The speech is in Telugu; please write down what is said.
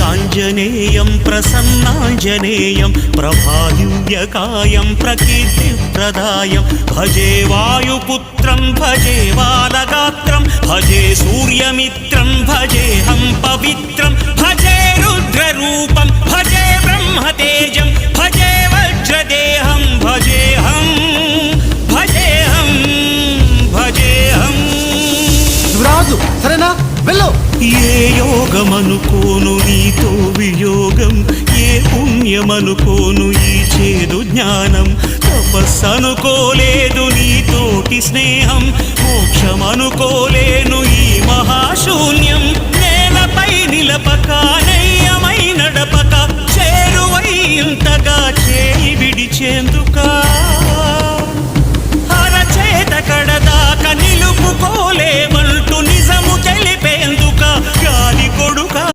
ఆంజనేయం ప్రసన్నాంజనేయం ప్రభాదివ్యకాయం ప్రకీర్తిప్రదాయం భజే వాయుపుత్రం భజే బాలగాత్రం భజే సూర్యమిత్రం భజేహం పవిత్రం భజే రుద్రరూపం భజే బ్రహ్మతేజం భజే వజ్రదేహం భజేహం భజేహం భజేహం. రాజు సరేనా వెళ్ళు. ఏ యోగమనుకోను నీతో వియోగం, ఏ పుణ్యమనుకోను ఈ చేదు జ్ఞానం, తపస్సనుకోలేదు నీతోటి స్నేహం, మోక్షమనుకోలేను ఈ మహాశూన్యం. నేలపై నిలబడి